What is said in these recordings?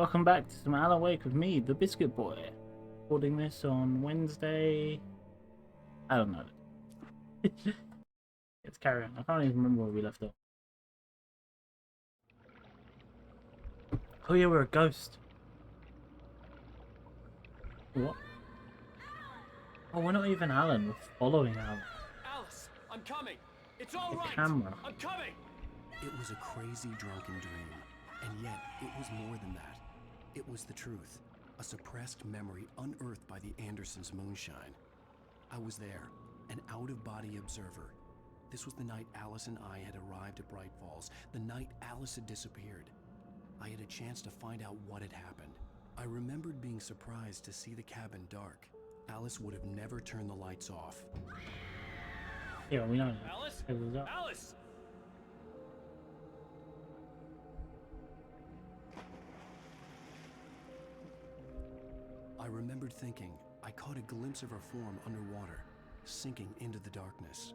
welcome back to some Alan Wake with me, the Biscuit Boy. Recording this on Wednesday. I don't know. Let's carry on. I can't even remember where we left off. Oh yeah, we're a ghost. What? Oh, we're not even Alan. We're following Alan. Alice, I'm coming. It's all The right. camera. I'm coming. It was a crazy drunken dream, and yet it was more than that. It was the truth, a suppressed memory unearthed by the Andersons' moonshine. I was there, an out-of-body observer. This was the night Alice and I had arrived at Bright Falls, the night Alice had disappeared. I had a chance to find out what had happened. I remembered being surprised to see the cabin dark. Alice would have never turned the lights off. Yeah, we know. Alice? It was up. Alice! I remembered thinking I caught a glimpse of her form underwater, sinking into the darkness.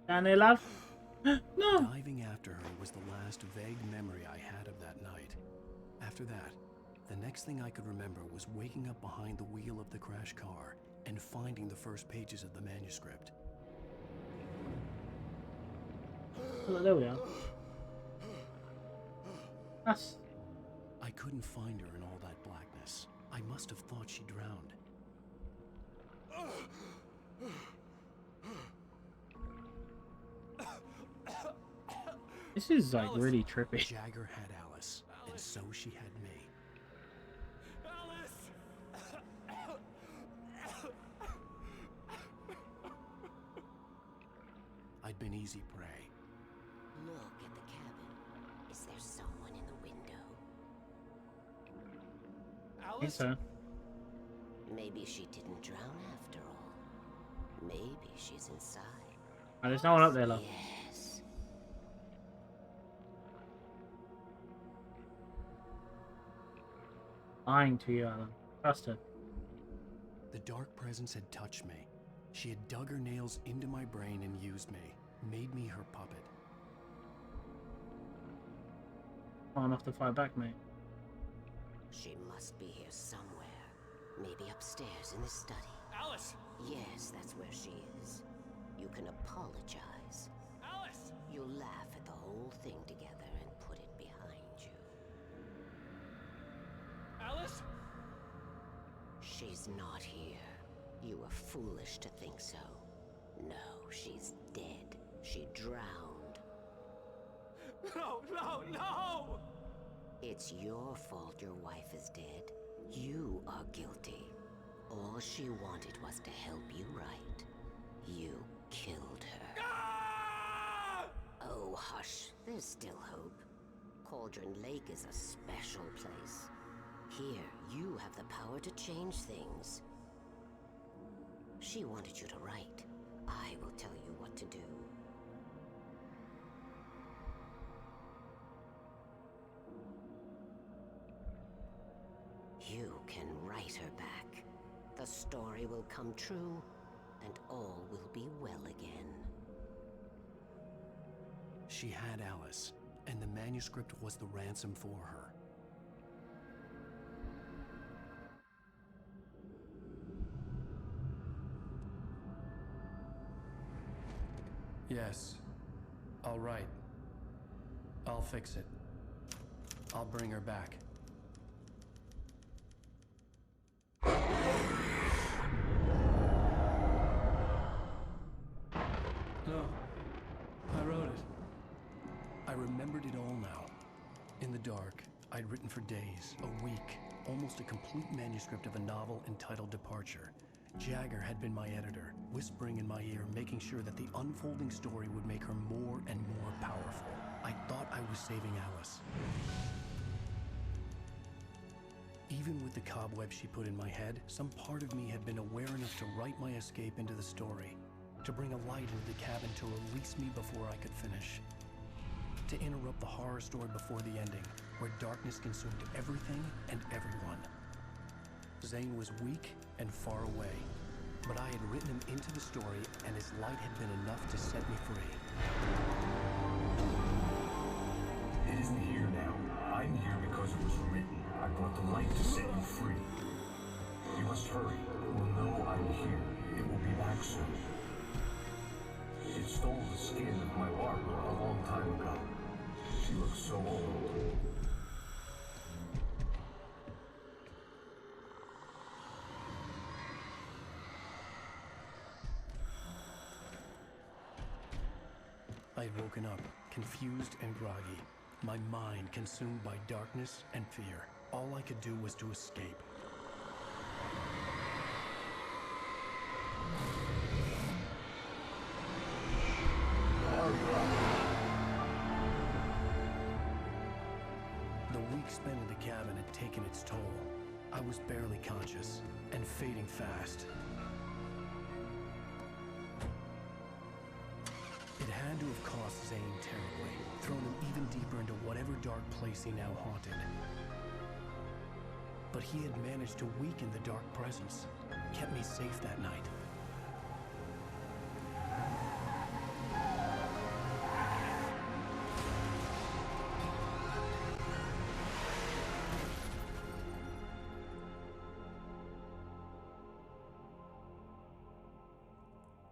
And they laugh. No. Diving after her was the last vague memory I had of that night. After that, the next thing I could remember was waking up behind the wheel of the crash car and finding the first pages of the manuscript. Oh, there we are. That's... I couldn't find her in all that blackness. I must have thought she drowned. This is like Alice. really trippy. Jagger had Alice, and so she had me. Alice! I'd been easy prey. Look at the cabin. Is there someone in the window? I think Alice? so. Maybe she didn't drown after all. Maybe she's inside. Oh, there's no one up there, love. Yes. Lying to you, Alan. Trust her. The dark presence had touched me. She had dug her nails into my brain and used me, made me her puppet. Not enough to fight back, mate. She must be here somewhere. Maybe upstairs in the study. Alice! Yes, that's where she is. You can apologize. Alice! You'll laugh at the whole thing together and put it behind you. Alice? She's not here. You were foolish to think so. No, she's dead. She drowned. No, no, no! It's your fault your wife is dead. You are guilty. All she wanted was to help you right. You killed her. Ah! Oh, hush. There's still hope. Cauldron Lake is a special place. Here, you have the power to change things. She wanted you to write. I will tell you what to do. You can write her back. The story will come true, and all will be well again. She had Alice, and the manuscript was the ransom for her. Yes, I'll write. I'll fix it. I'll bring her back. No, I wrote it. I remembered it all now. In the dark, I'd written for days, a week, almost a complete manuscript of a novel entitled Departure. Jagger had been my editor, whispering in my ear, making sure that the unfolding story would make her more and more powerful. I thought I was saving Alice. Even with the cobwebs she put in my head, some part of me had been aware enough to write my escape into the story, to bring a light into the cabin to release me before I could finish, to interrupt the horror story before the ending, where darkness consumed everything and everyone. Zane was weak and far away, but I had written him into the story, and his light had been enough to set me free. It isn't here now. I'm here because it was written. I brought the light to set you free. You must hurry. It will know I am here. It will be back soon. It stole the skin of my larva a long time ago. She looks so old. I had woken up, confused and groggy, my mind consumed by darkness and fear. All I could do was to escape. The week spent in the cabin had taken its toll. I was barely conscious and fading fast. It had to have cost Zane terribly, thrown him even deeper into whatever dark place he now haunted. But he had managed to weaken the dark presence, kept me safe that night.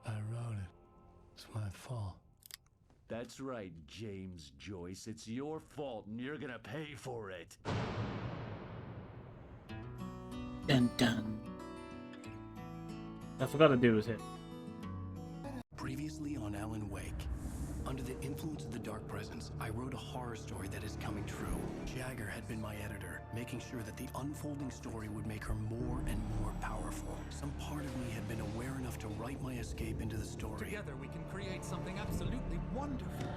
I wrote it. It's my fault. That's right, James Joyce. It's your fault, and you're gonna pay for it. Dun dun. I forgot to do was hit. Previously on Alan Wake. Under the influence of the dark presence, I wrote a horror story that is coming true. Jagger had been my editor, making sure that the unfolding story would make her more and more powerful. Some part of me had been aware enough to write my escape into the story. Together we can create something absolutely wonderful.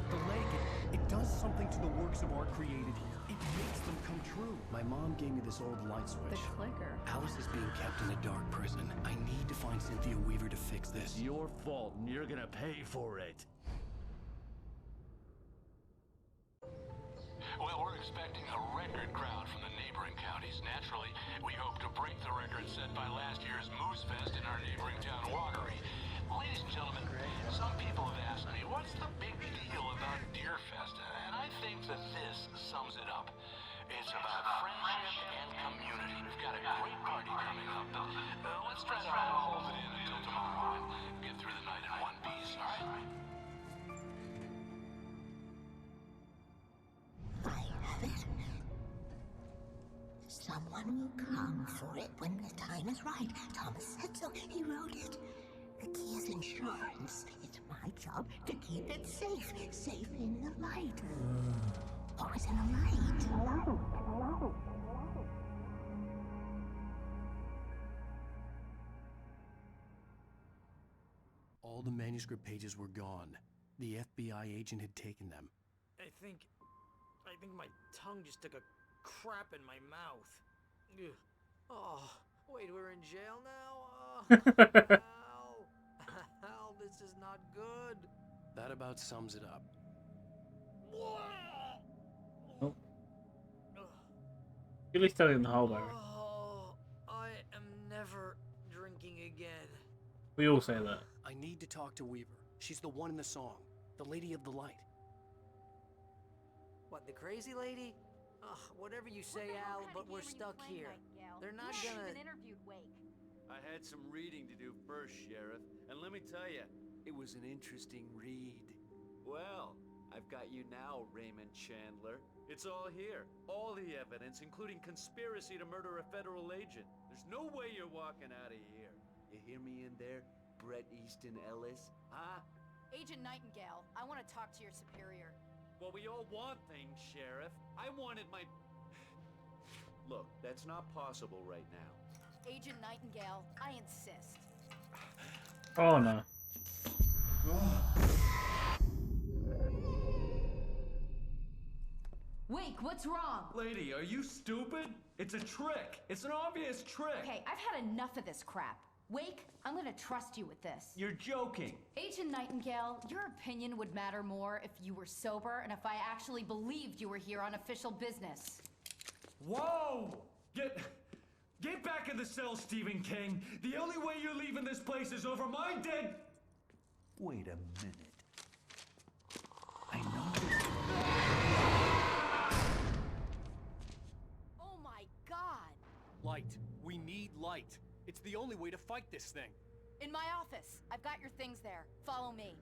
The lake, it does something to the works of art created here. It makes them come true. My mom gave me this old light switch. The clicker. Alice is being kept in a dark prison. I need to find Cynthia Weaver to fix this. It's your fault, and you're gonna pay for it. Well, we're expecting a record crowd from the neighboring counties. Naturally, we hope to break the record set by last year's Moose Fest in our neighboring town, Watery. Ladies and gentlemen, some people have asked me, what's the big deal about Deer Fest? And I think that this sums it up. It's about friendship and community. We've got a great party coming up, but let's try to hold it in until tomorrow and get through the night in one piece, all right? I have it. Someone will come for it when the time is right. Thomas said so. He wrote it. The key is insurance. It's my job to keep it safe. Safe in the light. Always in the light. All the manuscript pages were gone. The FBI agent had taken them. I think my tongue just took a crap in my mouth. Ugh. Oh, wait, we're in jail now? Al, Al, this is not good. That about sums it up. Oh. At least telling the whole, Barry. Oh, I am never drinking again. We all say that. I need to talk to Weaver. She's the one in the song. The Lady of the Light. What, the crazy lady? Ugh, whatever you say, Al, but we're stuck here. They're not gonna... interviewed Wake. I had some reading to do first, Sheriff, and let me tell you, it was an interesting read. Well, I've got you now, Raymond Chandler. It's all here. All the evidence, including conspiracy to murder a federal agent. There's no way you're walking out of here. You hear me in there, Bret Easton Ellis? Huh? Agent Nightingale, I want to talk to your superior. Well, we all want things, Sheriff. I wanted my... Look, that's not possible right now. Agent Nightingale, I insist. Oh no. Wake, what's wrong? Lady, are you stupid? It's a trick. It's an obvious trick. Okay, I've had enough of this crap. Wake, I'm gonna trust you with this. You're joking. Agent Nightingale, your opinion would matter more if you were sober and if I actually believed you were here on official business. Whoa! Get back in the cell, Stephen King. The only way you're leaving this place is over my dead... Wait a minute. I know this... light. It's the only way to fight this thing. In my office. I've got your things there. Follow me.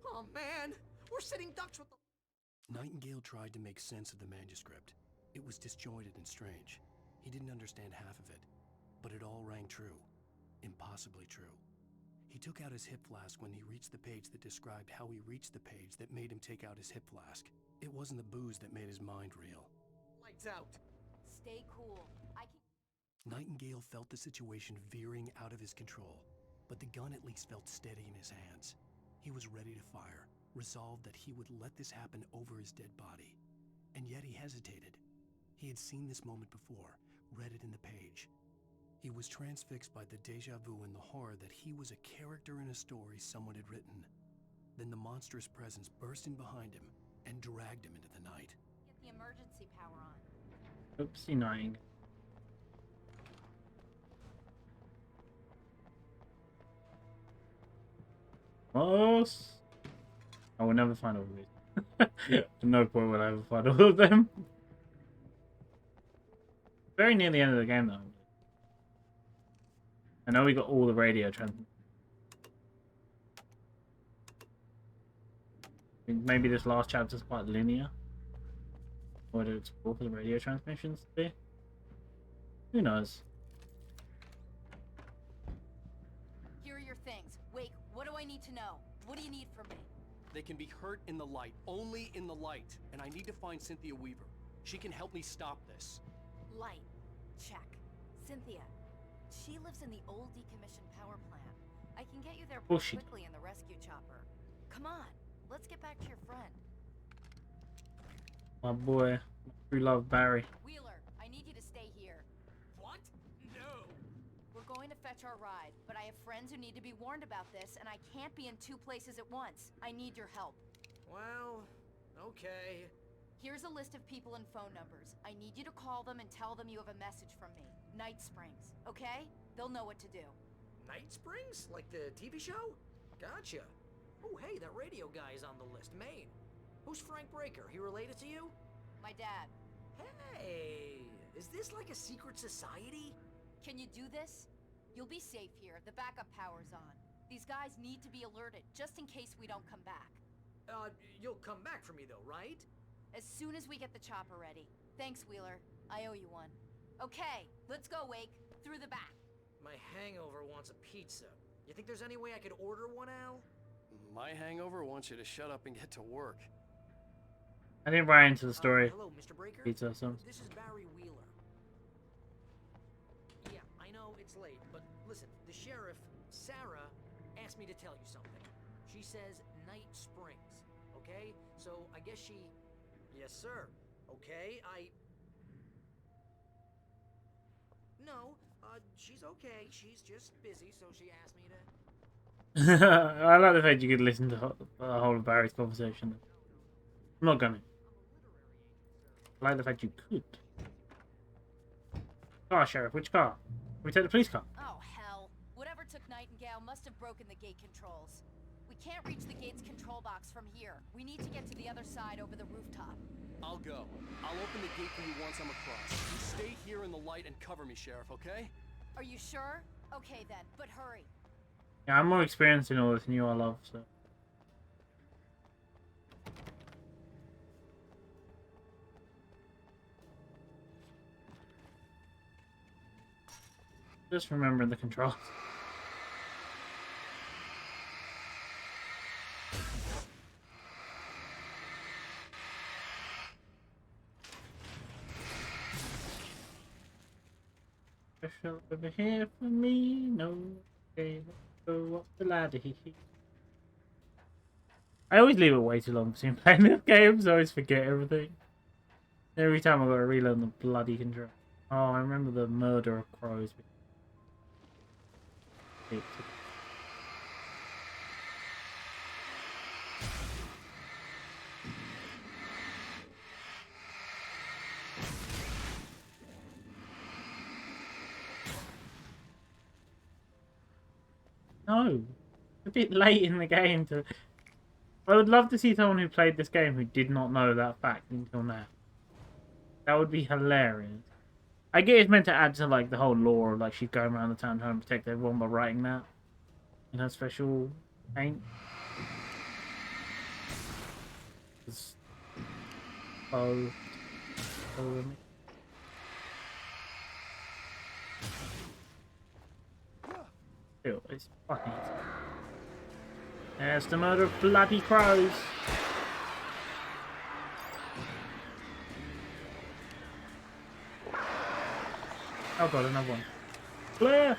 Oh man, we're sitting ducks with the... Nightingale tried to make sense of the manuscript. It was disjointed and strange. He didn't understand half of it, but it all rang true. Impossibly true. He took out his hip flask when he reached the page that described how he reached the page that made him take out his hip flask. It wasn't the booze that made his mind reel. Lights out. Stay cool. I can... Nightingale felt the situation veering out of his control, but the gun at least felt steady in his hands. He was ready to fire, resolved that he would let this happen over his dead body. And yet he hesitated. He had seen this moment before, read it in the page. He was transfixed by the déjà vu and the horror that he was a character in a story someone had written. Then the monstrous presence burst in behind him and dragged him into the night. Get the emergency power on. Oopsie Nightingale. Close. I will never find all of these. At no point will I ever find all of them. Very near the end of the game though. I know we got all the radio transmissions. I think maybe this last chapter is quite linear. Or to explore for the radio transmissions to be. Who knows? Here are your things. Wake, what do I need to know? What do you need from me? They can be hurt in the light, only in the light. And I need to find Cynthia Weaver. She can help me stop this. Light. Check. Cynthia. She lives in the old decommissioned power plant. I can get you there pretty quickly in the rescue chopper. Come on. Let's get back to your friend. My boy. We love Barry. Wheeler, I need you to stay here. What? No. We're going to fetch our ride, but I have friends who need to be warned about this, and I can't be in two places at once. I need your help. Well, okay. Here's a list of people and phone numbers. I need you to call them and tell them you have a message from me. Night Springs, okay? They'll know what to do. Night Springs? Like the TV show? Gotcha. Oh, hey, that radio guy is on the list. Maine. Who's Frank Breaker? He related to you? My dad. Hey, is this like a secret society? Can you do this? You'll be safe here. The backup power's on. These guys need to be alerted, just in case we don't come back. You'll come back for me though, right? As soon as we get the chopper ready. Thanks, Wheeler. I owe you one. Okay, let's go, Wake. Through the back. My hangover wants a pizza. You think there's any way I could order one, Al? My hangover wants you to shut up and get to work. I didn't write into the story. Hello, Mr. Breaker? Pizza, so. This is Barry Wheeler. Yeah, I know it's late, but listen, the sheriff, Sarah, asked me to tell you something. She says Night Springs, okay? So I guess she... Yes, sir. Okay, No, she's okay. She's just busy, so she asked me to... I like the fact you could listen to the whole of Barry's conversation. I'm not gonna. I like the fact you could. Car, Sheriff. Which car? Can we take the police car? Oh, hell. Whatever took Nightingale must have broken the gate controls. We can't reach the gate's control box from here. We need to get to the other side over the rooftop. I'll go. I'll open the gate for you once I'm across. You stay here in the light and cover me, Sheriff, okay? Are you sure? Okay then, but hurry. Yeah, I'm more experienced in all this than you are, love, so. Just remembering the controls. Special over here for me, no. Okay, let's go up the ladder. I always leave it way too long between playing this game, so I always forget everything. Every time I gotta relearn the bloody control. Oh, I remember the murder of crows. No, a bit late in the game to... I would love to see someone who played this game who did not know that fact until now. That would be hilarious. I get it's meant to add to like the whole lore, like she's going around the town trying to protect everyone by writing that in her special paint. Oh, still, it's fucking. There's the murder of bloody crows. Oh god, another one. Blair!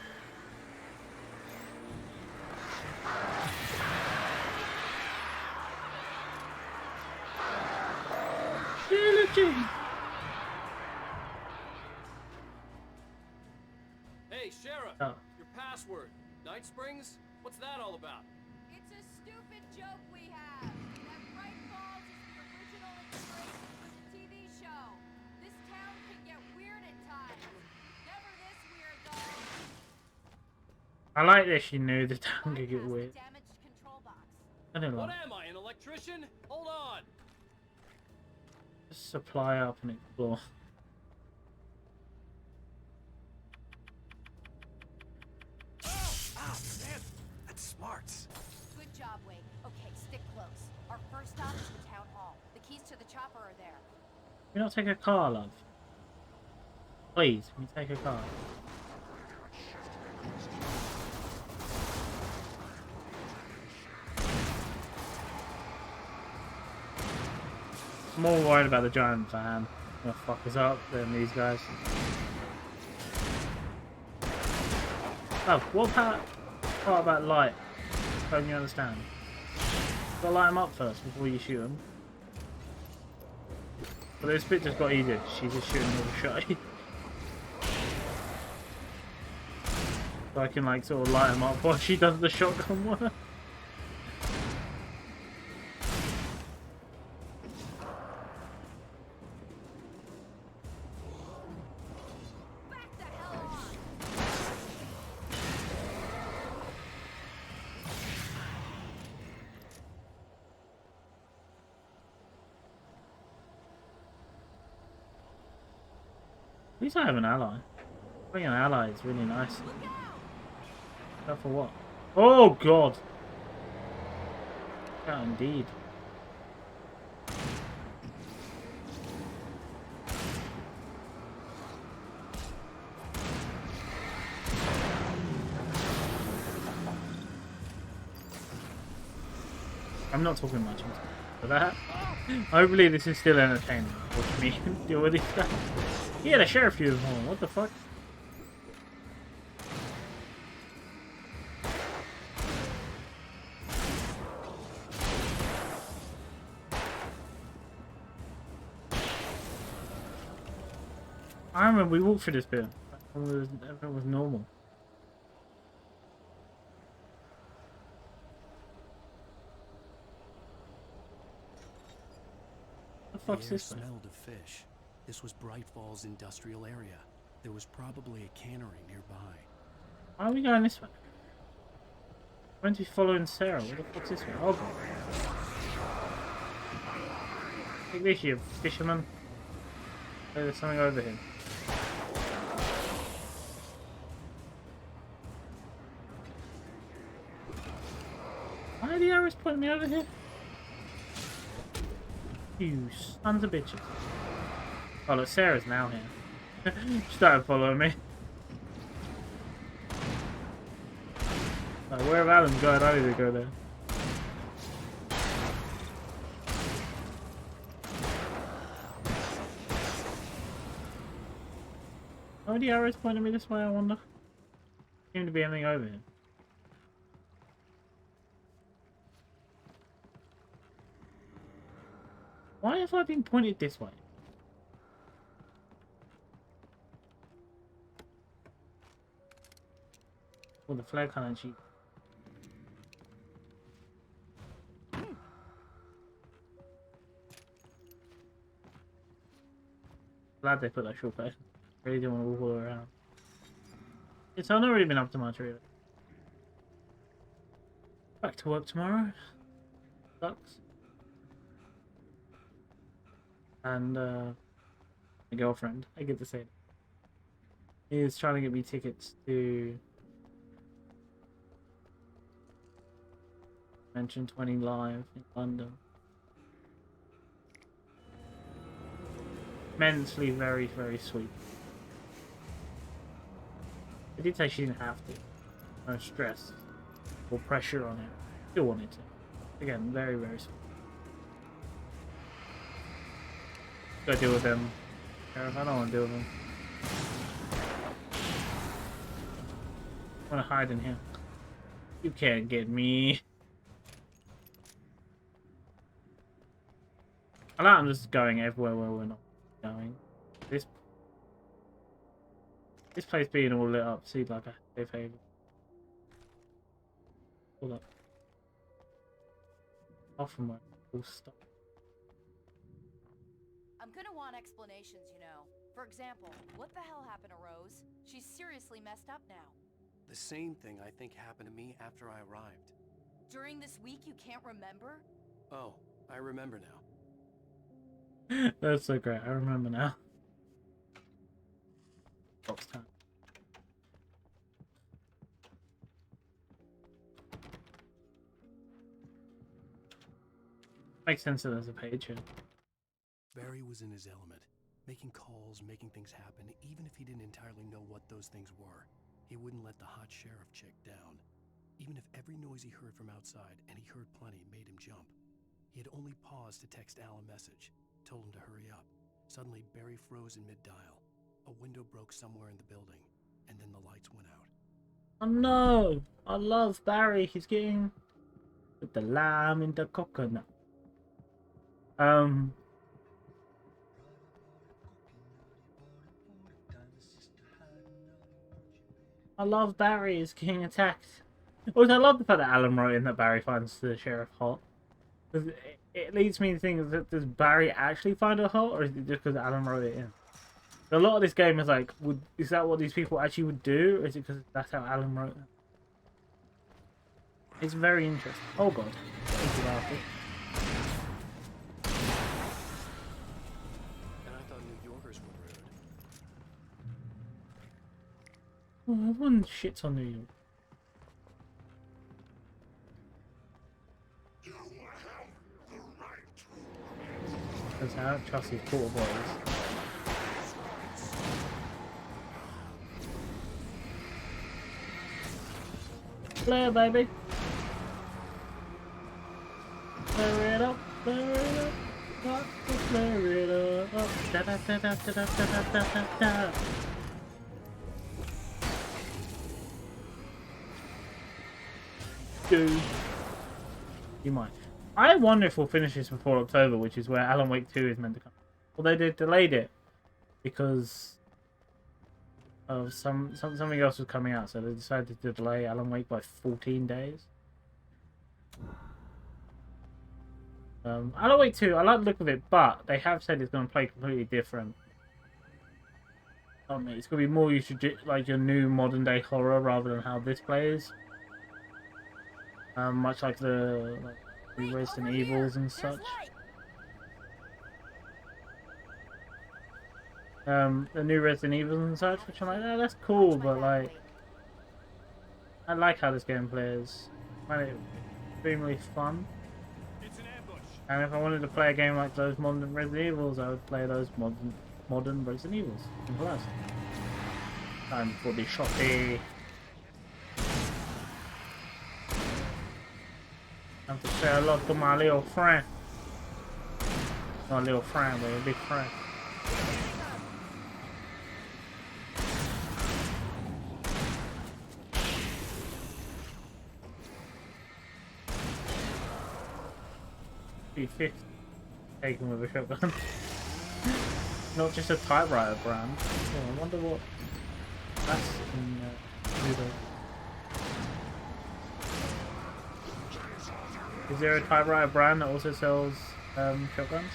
Trilogy! Hey, Sheriff! Oh. Your password. Night Springs? What's that all about? It's a stupid joke we have. That Bright Falls is the original inspiration for the TV show. This town can get weird at times. Never this weird, though. I like that she knew the town could get Bypass the weird. damaged control box. I don't What like am I, an electrician? Hold on! just supply up and explore. Ah, man, that's smart. Good job, Wade. Okay, stick close. Our first stop is the town hall. The keys to the chopper are there. Can you not take a car, love? Please, can you take a car? I'm more worried about the giant van. Gonna fuck us up than these guys. Oh, what part about light? Don't you understand? Gotta light them up first before you shoot them. But this bit just got easier. She's just shooting with a shot. So I can like sort of light them up while she does the shotgun work. Back the hell off! At least I have an ally. Being an ally is really nice. Look out! That for what? Oh god! Yeah, indeed. I'm not talking much for that. Hopefully this is still entertaining. Watch me deal with these guys. He had a sheriff uniform, what the fuck? I remember we walked through this bit. Everything was normal. What the fuck's The air this thing? smelled of fish. This was Bright Falls industrial area. There was probably a cannery nearby. Why are we going this way? We're meant to be following Sarah. What the fuck's this way? Oh god. Take this, you fisherman. Oh, there's something over here. Why are the arrows pointing me over here? You sons of bitches. Oh look, Sarah's now here. She started following me. Like, where have Alan gone? I need to go there. Why are the arrows pointing me this way, I wonder? Seem to be anything over here. Why have I been pointed this way? Well, the flag can't cheat. Glad they put that short back. Really don't want to walk all the way around. It's I've not really been up to much really. Back to work tomorrow. Sucks. And my girlfriend. I get to say it. He was trying to get me tickets to Mention 20 Live in London. Immensely very, very sweet. I did say she didn't have to. No stress or pressure on it. Still wanted to. Again, very, very sweet. Gotta deal with them. I don't want to deal with them. I want to hide in here. You can't get me. I like I'm just going everywhere where we're not going. This place being all lit up seems like a safe haven. Hold up. Off from where all stuff. I'm gonna want explanations, you know. For example, what the hell happened to Rose? She's seriously messed up now. The same thing I think happened to me after I arrived. During this week, you can't remember? Oh, I remember now. That's so great. I remember now. Box time. Makes sense that there's a page here. Barry was in his element, making calls, making things happen, even if he didn't entirely know what those things were. He wouldn't let the hot sheriff chick down. Even if every noise he heard from outside, and he heard plenty, made him jump. He had only paused to text Al a message, told him to hurry up. Suddenly, Barry froze in mid-dial. A window broke somewhere in the building, and then the lights went out. Oh no! I love Barry. He's getting with the lime in the coconut. I love Barry is getting attacked. Also, I love the fact that Alan wrote in that Barry finds the sheriff hot. It leads me to think that does Barry actually find her hot, or is it just because Alan wrote it in? A lot of this game is like, is that what these people actually would do, or is it because that's how Alan wrote it? It's very interesting. Oh god. Thank you, Alfie. And I thought New Yorkers were rude. Oh, everyone shits on New York. That's how Chelsea's quarter boys. Flare, baby. Flare it up, flare it up, flare it up. Da da da da da da da da da da. Dude. You might. I wonder if we'll finish this before October, which is where Alan Wake 2 is meant to come. Although they delayed it because of something else was coming out, so they decided to delay Alan Wake by 14 days. Alan Wake 2, I like the look of it, but they have said it's going to play completely different. It's going to be more like your new modern day horror rather than how this plays. Much like the Resident Evils and such. The new Resident Evils and such, which I'm like, oh, that's cool, but like, I like how this game plays. I find it extremely fun. And if I wanted to play a game like those modern Resident Evils, I would play those modern Resident Evils. Simple as. Time for the shotty. Time to say hello to my little friend. Not a little friend, but a big friend. B50 taken with a shotgun. Not just a typewriter brand. Oh, I wonder what that's in Ludo. Is there a typewriter brand that also sells shotguns?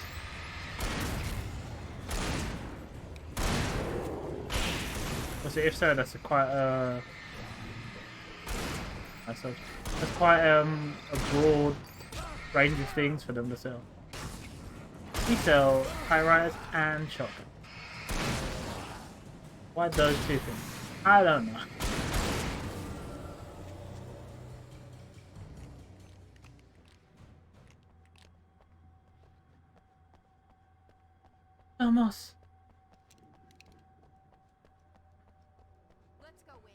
So if so, that's quite that's quite a broad range of things for them to sell. We sell typewriters and shotguns. Why those two things? I don't know. Vamos. Let's go, Wake.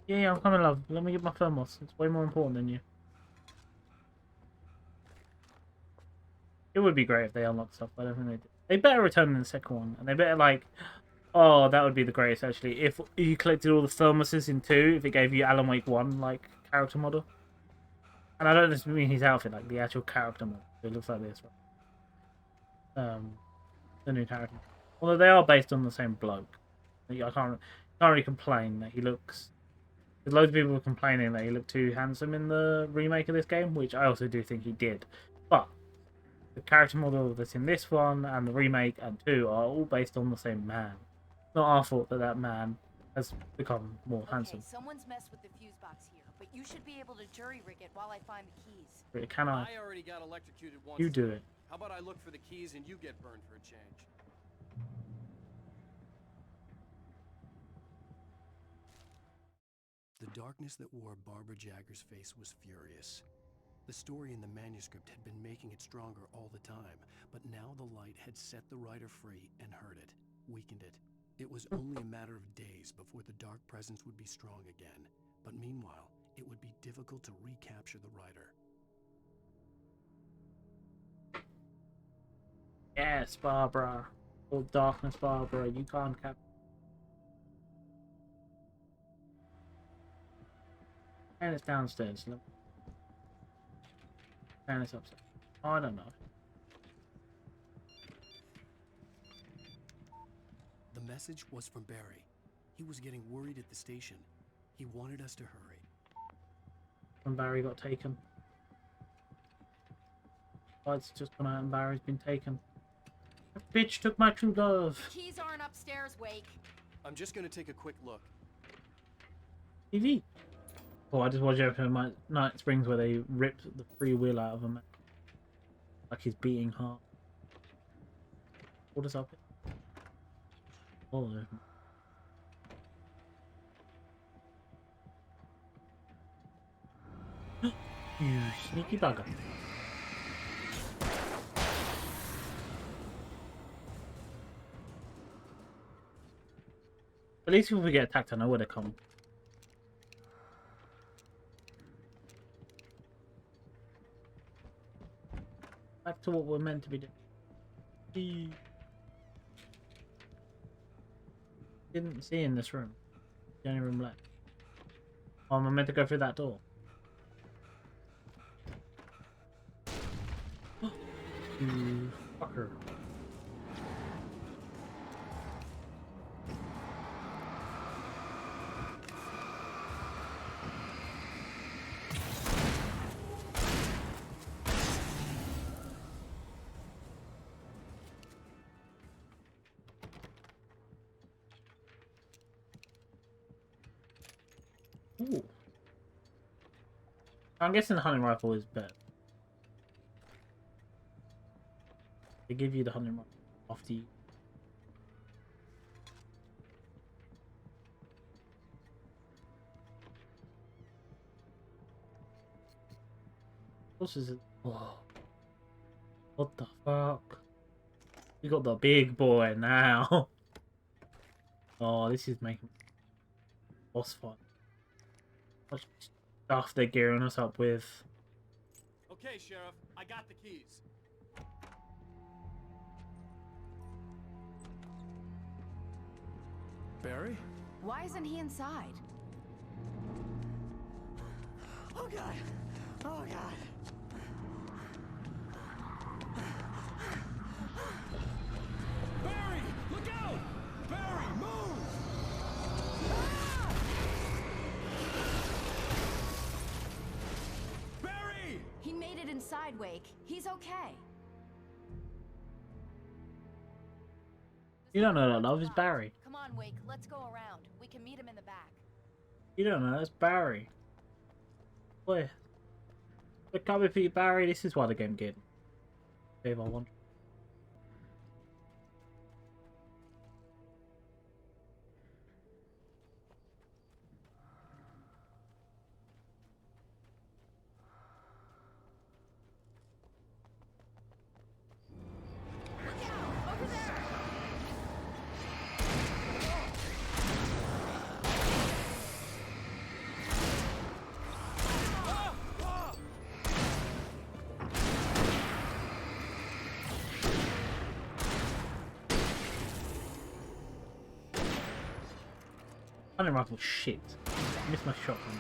Yeah, I'm coming, love. Let me get my thermos. It's way more important than you. It would be great if they unlocked stuff, but I don't think they did. They better return in the second one, and they better like. Oh, that would be the greatest actually. If you collected all the thermoses in 2, if it gave you Alan Wake 1 like character model. And I don't just mean his outfit, like the actual character model. It looks like this, right? The new character. Although they are based on the same bloke. I can't really complain that he looks. There's loads of people complaining that he looked too handsome in the remake of this game, which I also do think he did. But the character model that's in this one and the remake and 2 are all based on the same man. It's not our fault that that man has become more handsome. Okay, someone's messed with the fuse box here, but you should be able to jury rig it while I find the keys. But can I? I already got electrocuted once. You do it. How about I look for the keys and you get burned for a change? The darkness that wore Barbara Jagger's face was furious. The story in the manuscript had been making it stronger all the time, but now the light had set the writer free and hurt it, weakened it. It was only a matter of days before the dark presence would be strong again, but meanwhile, it would be difficult to recapture the writer. Yes, Barbara. Old darkness, Barbara. You can't capture. And it's downstairs. Look. And it's upstairs. Oh, I don't know. The message was from Barry. He was getting worried at the station. He wanted us to hurry. When Barry got taken. Lights just gone out and Barry's been taken. That bitch took my true love. Keys aren't upstairs, Wake. I'm just gonna take a quick look. TV. Oh, I just watched episode Night Springs where they ripped the free will out of him. Like his beating heart. What is up? Oh, you sneaky bugger. At least if we get attacked, I know where they're coming. Back to what we're meant to be doing. Didn't see in this room. The only room left. Oh, am I meant to go through that door? You fucker. Ooh. I'm guessing the hunting rifle is better. They give you the hunting rifle after you. What is it? Oh. What the fuck? We got the big boy now. Oh, this is making boss fight. What stuff they're gearing us up with. Okay, Sheriff, I got the keys. Barry? Why isn't he inside? Oh god! Oh god! Barry! Look out! Barry, move! Barry! He made it inside, Wake. He's okay. You don't know that, love. It's Barry. Come on, Wake. Let's go around. We can meet him in the back. You don't know. That's Barry. Boy. We're coming for you, Barry. This is why the game get. Save I want. Hunting rifle shit. I missed my shotgun.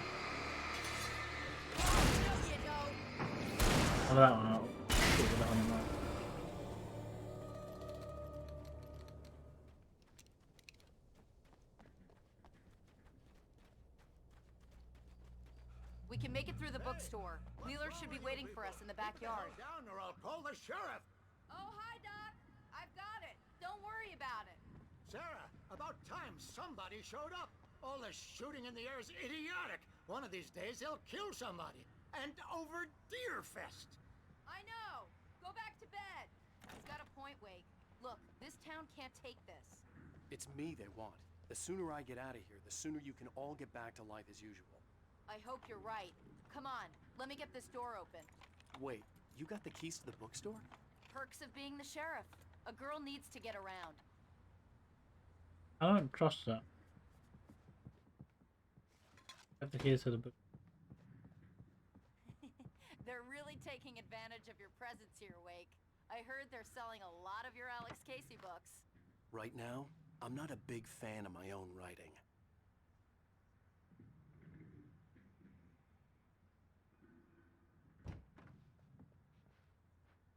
Oh, that one out. Shit with the hunting rifle. We can make it through the bookstore. Wheeler should be waiting for us in the backyard. Down or I'll call the sheriff. Oh, hi, Doc. I've got it. Don't worry about it. Sarah, about time somebody showed up. All this shooting in the air is idiotic. One of these days he'll kill somebody. And over Deerfest. I know. Go back to bed. He's got a point, Wake. Look, this town can't take this. It's me they want. The sooner I get out of here, the sooner you can all get back to life as usual. I hope you're right. Come on, let me get this door open. Wait, you got the keys to the bookstore? Perks of being the sheriff. A girl needs to get around. I don't trust that. I have the keys to the book. They're really taking advantage of your presence here, Wake. I heard they're selling a lot of your Alex Casey books. Right now, I'm not a big fan of my own writing.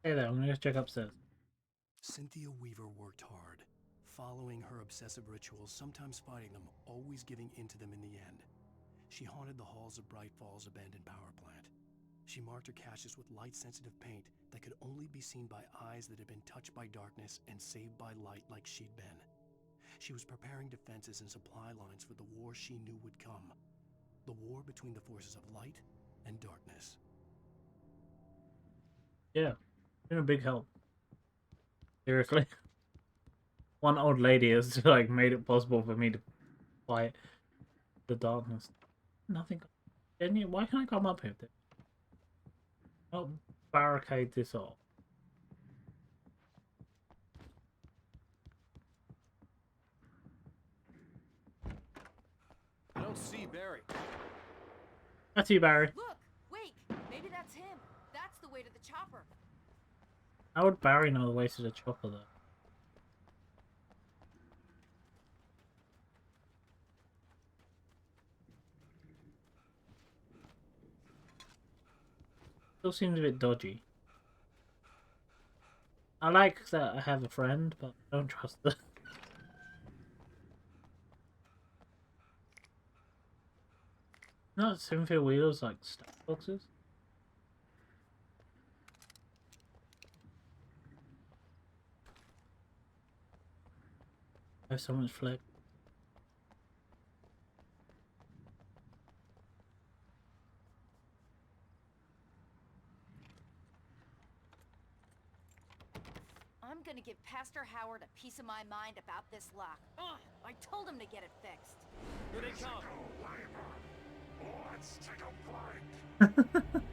Hey there, I'm gonna go check upstairs. Cynthia Weaver worked hard, following her obsessive rituals, sometimes fighting them, always giving in to them in the end. She haunted the halls of Bright Falls' abandoned power plant. She marked her caches with light-sensitive paint that could only be seen by eyes that had been touched by darkness and saved by light like she'd been. She was preparing defenses and supply lines for the war she knew would come. The war between the forces of light and darkness. Yeah, been a big help. Seriously. One old lady has like made it possible for me to fight the darkness. Nothing. Why can't I come up here? I'll barricade this off. I don't see Barry. That's you, Barry. Look, Wake, maybe that's him. That's the way to the chopper. How would Barry know the way to the chopper though? Still seems a bit dodgy. I like that I have a friend, but I don't trust them. No, Cynthia Wheeler's like stack boxes. I have so much flick. I'm gonna give Pastor Howard a piece of my mind about this lock. Ugh, I told him to get it fixed. Here they come. Let's take a flight.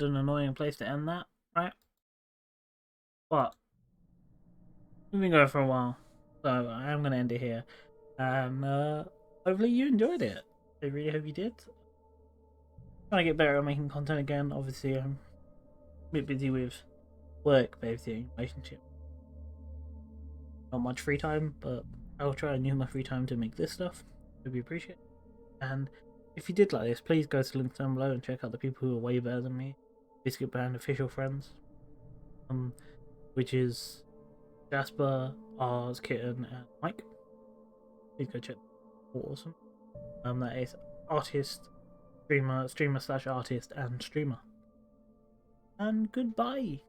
An annoying place to end that, right? But we've been going for a while, so I am going to end it here. Hopefully you enjoyed it. I really hope you did. Trying to get better at making content again. Obviously, I'm a bit busy with work, basically, relationship. Not much free time, but I'll try and use my free time to make this stuff. Would be appreciated. And if you did like this, please go to the link down below and check out the people who are way better than me. Biscuit Band official friends. Which is Jasper, Ars, Kitten, and Mike. Please go check. Awesome. That is artist, streamer / artist, and streamer. And goodbye.